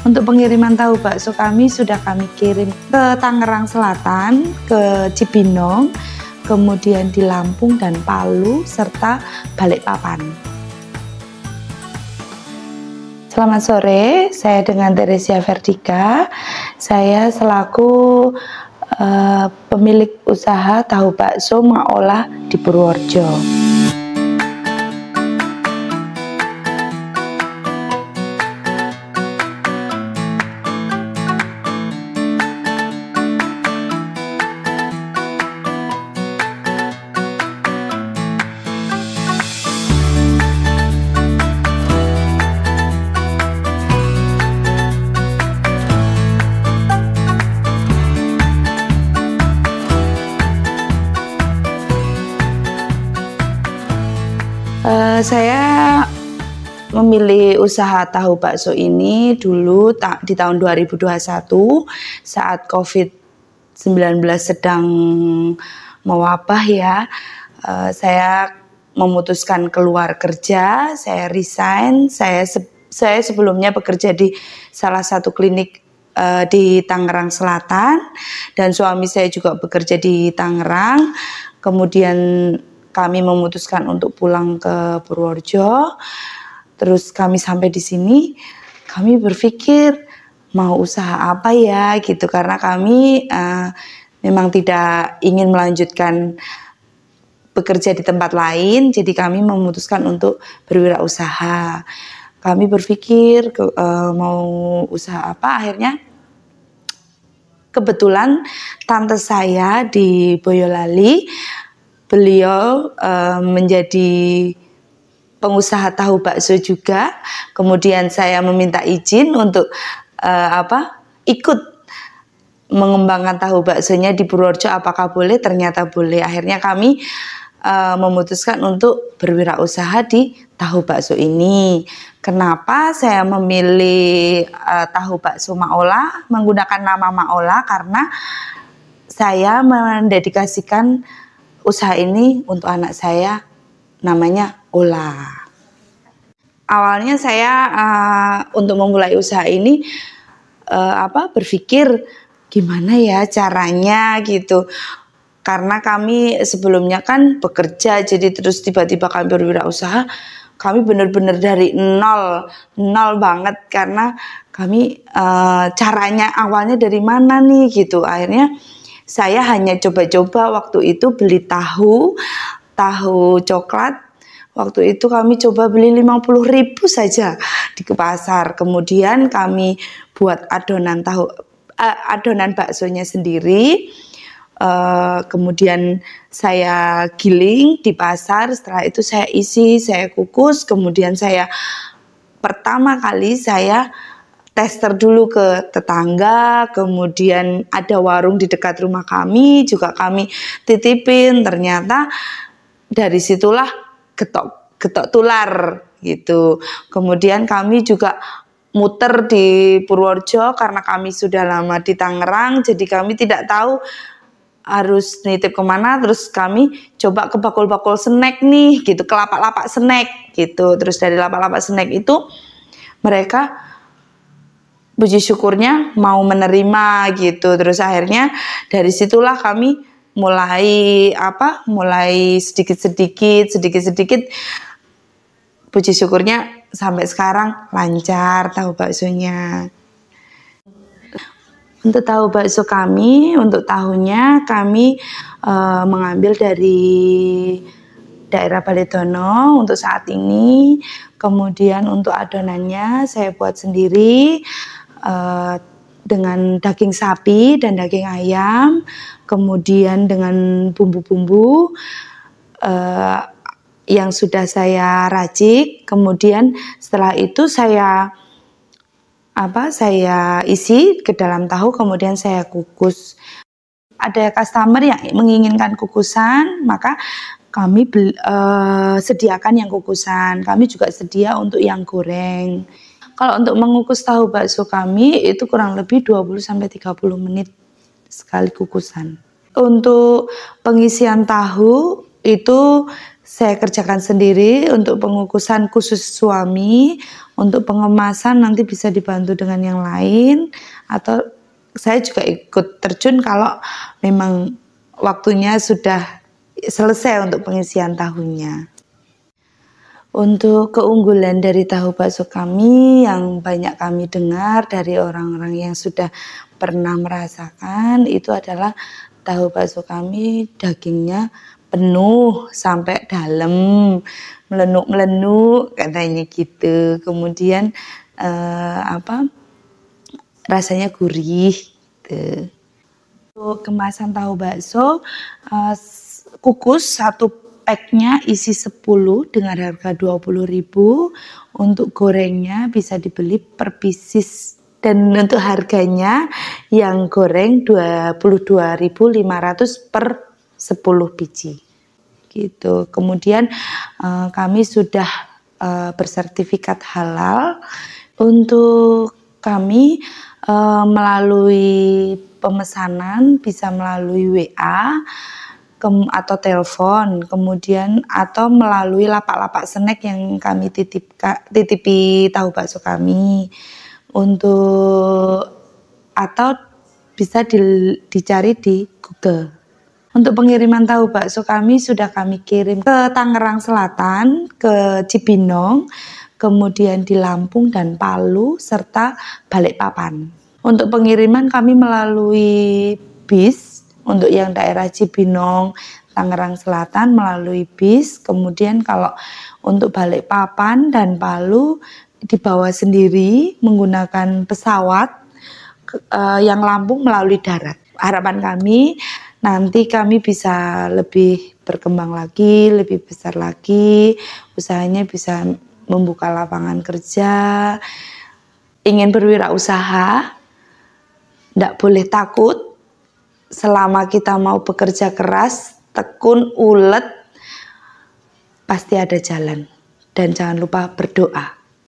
Untuk pengiriman tahu bakso kami sudah kami kirim ke Tangerang Selatan, ke Cibinong, kemudian di Lampung dan Palu, serta Balikpapan. Selamat sore, saya dengan Teresia Verdika. Saya selaku pemilik usaha tahu bakso Maolah di Purworejo. Saya memilih usaha tahu bakso ini dulu di tahun 2021 saat COVID-19 sedang mewabah ya. Saya memutuskan keluar kerja, saya resign. Saya sebelumnya bekerja di salah satu klinik di Tangerang Selatan, dan suami saya juga bekerja di Tangerang. Kemudian kami memutuskan untuk pulang ke Purworejo. Terus kami sampai di sini, kami berpikir mau usaha apa ya gitu, karena kami memang tidak ingin melanjutkan bekerja di tempat lain, jadi kami memutuskan untuk berwirausaha. Kami berpikir mau usaha apa, akhirnya kebetulan tante saya di Boyolali, beliau menjadi pengusaha tahu bakso juga. Kemudian saya meminta izin untuk ikut mengembangkan tahu baksonya di Purworejo, apakah boleh? Ternyata boleh. Akhirnya kami memutuskan untuk berwirausasaha di tahu bakso ini. Kenapa saya memilih tahu bakso Maolah, menggunakan nama Maolah? Karena saya mendedikasikan usaha ini untuk anak saya, namanya Ola. Awalnya saya untuk memulai usaha ini berpikir gimana ya caranya gitu. Karena kami sebelumnya kan bekerja, jadi terus tiba-tiba kami berwirausaha, kami benar-benar dari nol banget, karena kami caranya awalnya dari mana nih gitu. Akhirnya saya hanya coba-coba waktu itu beli tahu coklat. Waktu itu kami coba beli 50.000 saja di pasar. Kemudian kami buat adonan baksonya sendiri. Kemudian saya giling di pasar. Setelah itu saya isi, saya kukus. Kemudian pertama kali saya tester dulu ke tetangga, kemudian ada warung di dekat rumah kami juga kami titipin. Ternyata dari situlah getok tular gitu. Kemudian kami juga muter di Purworejo karena kami sudah lama di Tangerang, jadi kami tidak tahu harus nitip kemana. Terus kami coba ke bakul-bakul snack nih gitu, ke lapak-lapak snack gitu. Terus dari lapak-lapak snack itu mereka puji syukurnya mau menerima gitu. Terus akhirnya dari situlah kami mulai sedikit puji syukurnya sampai sekarang lancar tahu baksonya. Untuk tahu bakso kami, untuk tahunya kami mengambil dari daerah Baletono untuk saat ini. Kemudian untuk adonannya saya buat sendiri dengan daging sapi dan daging ayam, kemudian dengan bumbu-bumbu yang sudah saya racik. Kemudian setelah itu saya isi ke dalam tahu, kemudian saya kukus. Ada customer yang menginginkan kukusan, maka kami sediakan yang kukusan. Kami juga sedia untuk yang goreng. Kalau untuk mengukus tahu bakso kami itu kurang lebih 20-30 menit sekali kukusan. Untuk pengisian tahu itu saya kerjakan sendiri. Untuk pengukusan khusus suami, untuk pengemasan nanti bisa dibantu dengan yang lain, atau saya juga ikut terjun kalau memang waktunya sudah selesai untuk pengisian tahunya. Untuk keunggulan dari tahu bakso kami yang banyak kami dengar dari orang-orang yang sudah pernah merasakan itu adalah tahu bakso kami dagingnya penuh sampai dalam, melenuk-melenuk katanya gitu. Kemudian rasanya gurih gitu. Untuk kemasan tahu bakso kukus satu packnya isi 10 dengan harga 20.000. Untuk gorengnya bisa dibeli per pieces, dan untuk harganya yang goreng 22.500 per 10 biji gitu. Kemudian kami sudah bersertifikat halal. Untuk kami melalui pemesanan bisa melalui WA atau telepon, kemudian atau melalui lapak-lapak snack yang kami titipi tahu bakso kami. Atau bisa dicari di Google. Untuk pengiriman tahu bakso kami sudah kami kirim ke Tangerang Selatan, ke Cibinong, kemudian di Lampung dan Palu, serta Balikpapan. Untuk pengiriman kami melalui bis, untuk yang daerah Cibinong, Tangerang Selatan melalui bis, kemudian kalau untuk Balikpapan dan Palu dibawa sendiri menggunakan pesawat, yang Lampung melalui darat. Harapan kami nanti kami bisa lebih berkembang lagi, lebih besar lagi, usahanya bisa membuka lapangan kerja. Ingin berwirausaha, tidak boleh takut. Selama kita mau bekerja keras, tekun, ulet, pasti ada jalan. Dan jangan lupa berdoa.